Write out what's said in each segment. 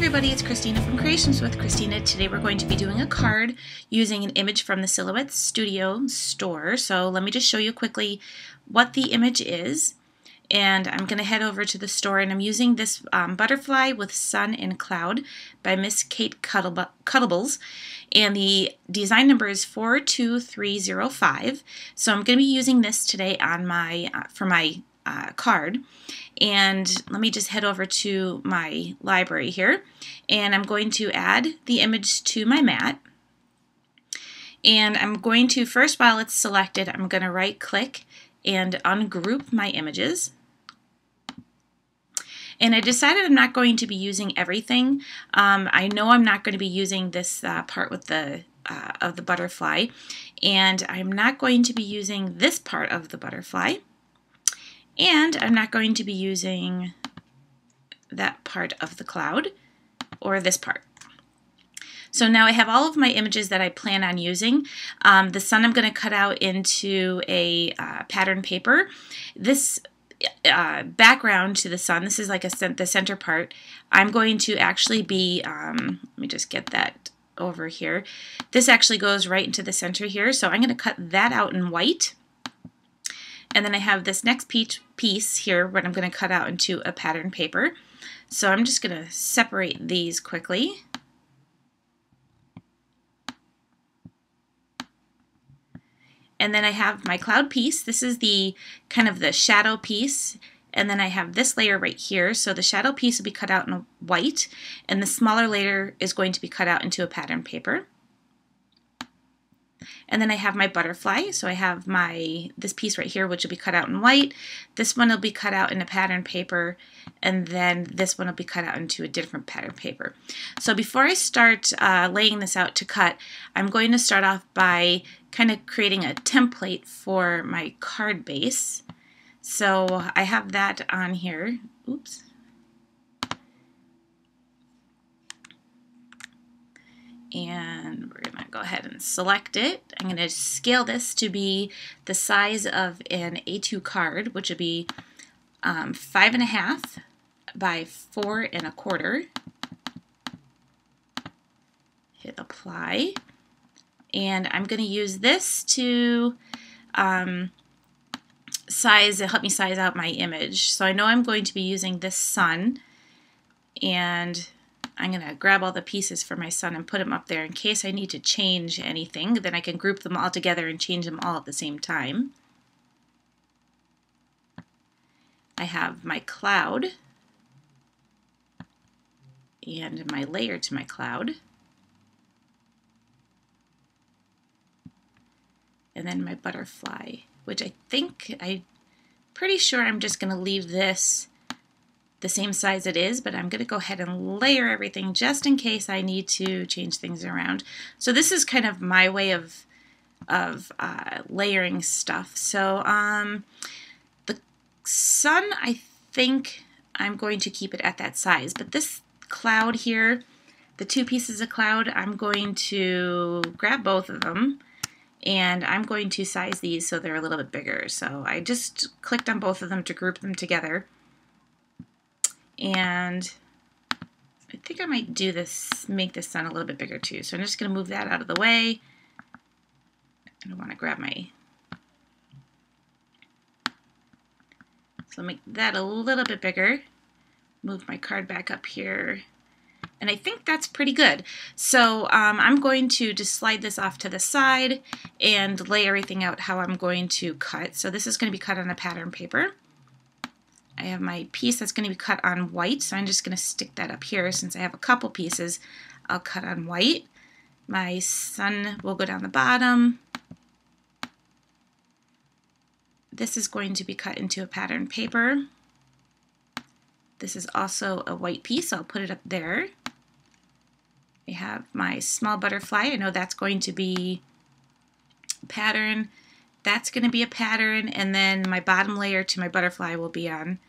everybody, it's Christina from Creations with Christina. Today we're going to be doing a card using an image from the Silhouette Studio store. So let me just show you quickly what the image is. And I'm going to head over to the store, and I'm using this butterfly with sun and cloud by Miss Kate Cuddlebles. And the design number is 42305. So I'm going to be using this today on my for my card. And let me just head over to my library here, and I'm going to add the image to my mat. And I'm going to, first while it's selected, I'm going to right click and ungroup my images. And I decided I'm not going to be using everything. I know I'm not going to be using this part with the of the butterfly, and I'm not going to be using this part of the butterfly. And I'm not going to be using that part of the cloud or this part. So now I have all of my images that I plan on using. The sun I'm going to cut out into a pattern paper. This background to the sun, this is like the center part. I'm going to actually be, let me just get that over here. This actually goes right into the center here, so I'm going to cut that out in white. And then I have this next piece here, what I'm going to cut out into a pattern paper. So I'm just going to separate these quickly. And then I have my cloud piece. This is the kind of the shadow piece. And then I have this layer right here. So the shadow piece will be cut out in white, and the smaller layer is going to be cut out into a pattern paper. And then I have my butterfly, so I have this piece right here, which will be cut out in white. This one will be cut out in a pattern paper, and then this one will be cut out into a different pattern paper. So before I start laying this out to cut, I'm going to start off by kind of creating a template for my card base. So I have that on here. Oops. And we're going to go ahead and select it. I'm going to scale this to be the size of an A2 card, which would be 5.5 by 4.25. Hit apply. And I'm going to use this to help me size out my image. So I know I'm going to be using this sun, and I'm going to grab all the pieces for my sun and put them up there in case I need to change anything. Then I can group them all together and change them all at the same time. I have my cloud and my layer to my cloud. And then my butterfly, which I'm pretty sure I'm just going to leave this the same size it is, but I'm going to go ahead and layer everything just in case I need to change things around. So this is kind of my way of layering stuff. So the sun, I think I'm going to keep it at that size, but this cloud here, the two pieces of cloud, I'm going to grab both of them, and I'm going to size these so they're a little bit bigger. So I just clicked on both of them to group them together. And I think I might do this, make this sun a little bit bigger too. So I'm just going to move that out of the way. And I want to grab so make that a little bit bigger. Move my card back up here. And I think that's pretty good. So I'm going to just slide this off to the side and lay everything out how I'm going to cut. So this is going to be cut on a pattern paper. I have my piece that's going to be cut on white, so I'm just going to stick that up here. Since I have a couple pieces, I'll cut on white. My sun will go down the bottom. This is going to be cut into a pattern paper. This is also a white piece, so I'll put it up there. I have my small butterfly. I know that's going to be pattern. That's going to be a pattern, and then my bottom layer to my butterfly will be on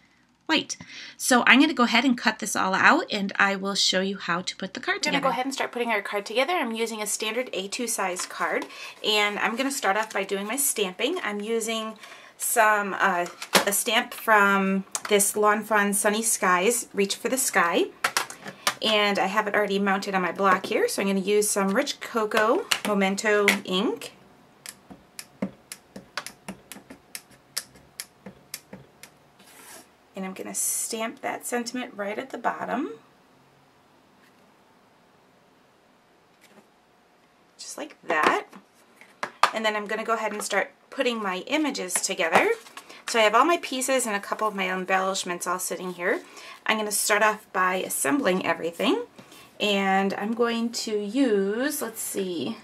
white. So I'm going to go ahead and cut this all out, and I will show you how to put the card together. I'm going to go ahead and start putting our card together. I'm using a standard A2 size card, and I'm going to start off by doing my stamping. I'm using a stamp from this Lawn Fawn Sunny Skies, Reach for the Sky. And I have it already mounted on my block here, so I'm going to use some Rich Cocoa Memento ink. And I'm going to stamp that sentiment right at the bottom. Just like that. And then I'm going to go ahead and start putting my images together. So I have all my pieces and a couple of my embellishments all sitting here. I'm going to start off by assembling everything. And I'm going to use, let's see,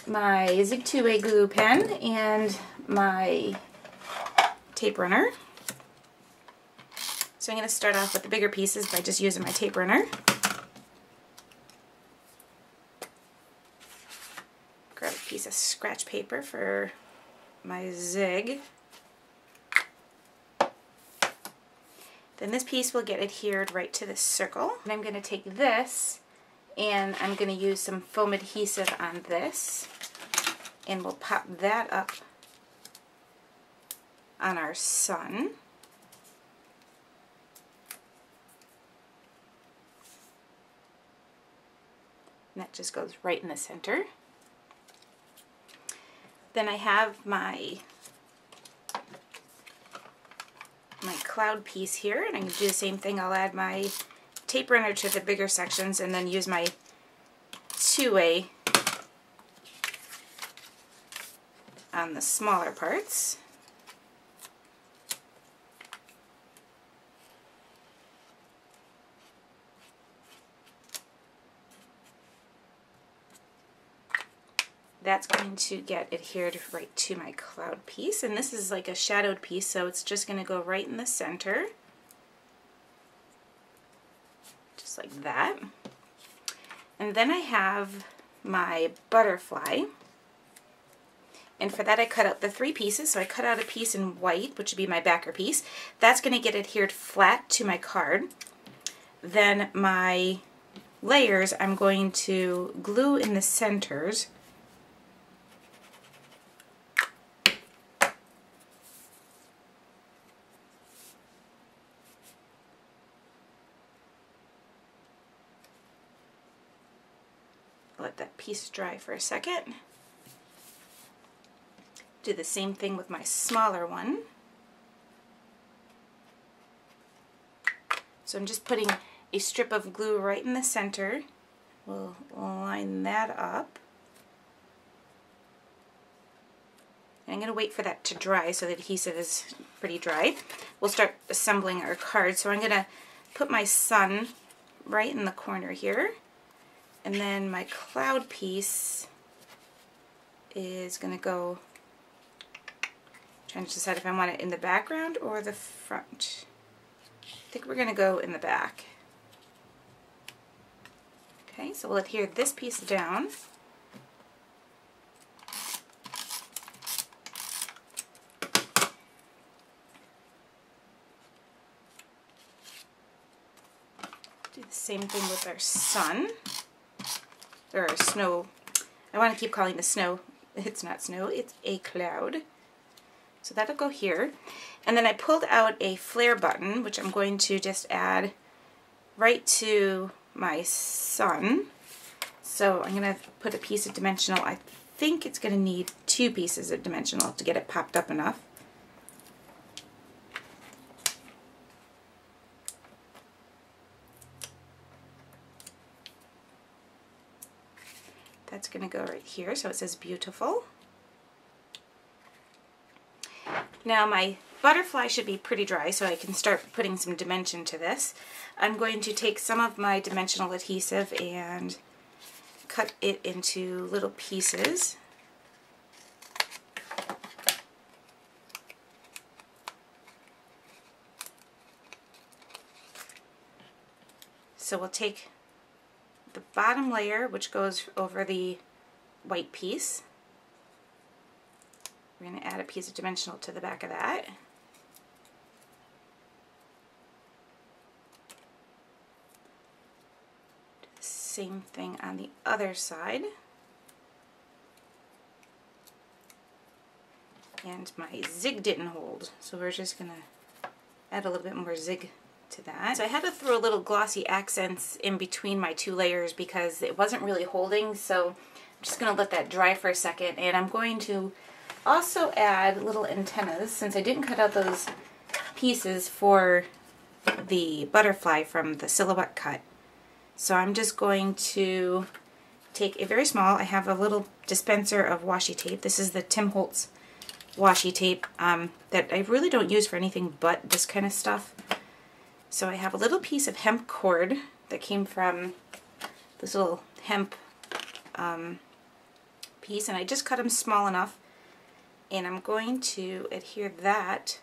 my Zig 2A glue pen and my tape runner. So I'm going to start off with the bigger pieces by just using my tape runner. Grab a piece of scratch paper for my zig. Then this piece will get adhered right to this circle. And I'm going to take this and I'm going to use some foam adhesive on this, and we'll pop that up on our sun. And that just goes right in the center. Then I have my cloud piece here, and I'm going to do the same thing. I'll add my tape runner to the bigger sections and then use my 2A on the smaller parts. That's going to get adhered right to my cloud piece, and this is like a shadowed piece, so it's just going to go right in the center, just like that. And then I have my butterfly, and for that I cut out the 3 pieces. So I cut out a piece in white, which would be my backer piece. That's going to get adhered flat to my card. Then my layers I'm going to glue in the centers. Let that piece dry for a second. Do the same thing with my smaller one. So I'm just putting a strip of glue right in the center. We'll line that up. And I'm going to wait for that to dry so the adhesive is pretty dry. We'll start assembling our card. So I'm going to put my sun right in the corner here. And then my cloud piece is going to go, trying to decide if I want it in the background or the front. I think we're going to go in the back. Okay, so we'll adhere this piece down. Do the same thing with our sun. Or snow. I want to keep calling the snow. It's not snow, it's a cloud. So that'll go here. And then I pulled out a flare button, which I'm going to just add right to my sun. So I'm going to put a piece of dimensional. I think it's going to need 2 pieces of dimensional to get it popped up enough. That's going to go right here, so it says beautiful. Now my butterfly should be pretty dry, so I can start putting some dimension to this. I'm going to take some of my dimensional adhesive and cut it into little pieces. So we'll take the bottom layer, which goes over the white piece. We're going to add a piece of dimensional to the back of that. Do the same thing on the other side. And my zig didn't hold, so we're just going to add a little bit more zig to that. So I had to throw a little glossy accents in between my two layers because it wasn't really holding, so I'm just going to let that dry for a second. And I'm going to also add little antennas, since I didn't cut out those pieces for the butterfly from the Silhouette cut. So I'm just going to take a very small, I have a little dispenser of washi tape. This is the Tim Holtz washi tape that I really don't use for anything but this kind of stuff. So I have a little piece of hemp cord that came from this little hemp piece, and I just cut them small enough, and I'm going to adhere that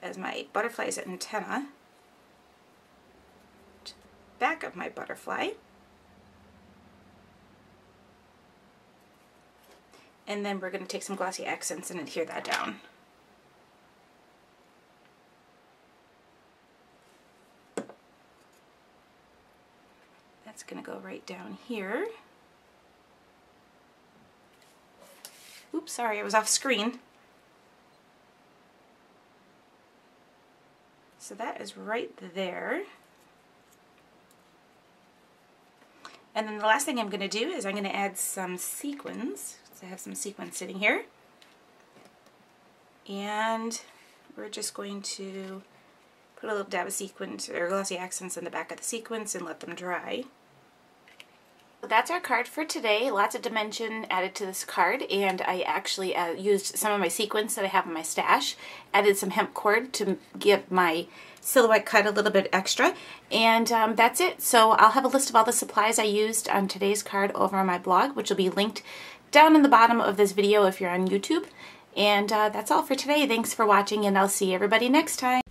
as my butterfly's antenna to the back of my butterfly. And then we're going to take some glossy accents and adhere that down. That's going to go right down here. Oops, sorry, I was off screen. So that is right there. And then the last thing I'm going to do is I'm going to add some sequins. So I have some sequins sitting here. And we're just going to put a little dab of sequins or glossy accents in the back of the sequins and let them dry. That's our card for today. Lots of dimension added to this card, and I actually used some of my sequins that I have in my stash, added some hemp cord to give my silhouette cut a little bit extra, and that's it. So I'll have a list of all the supplies I used on today's card over on my blog, which will be linked down in the bottom of this video if you're on YouTube. And that's all for today. Thanks for watching, and I'll see everybody next time.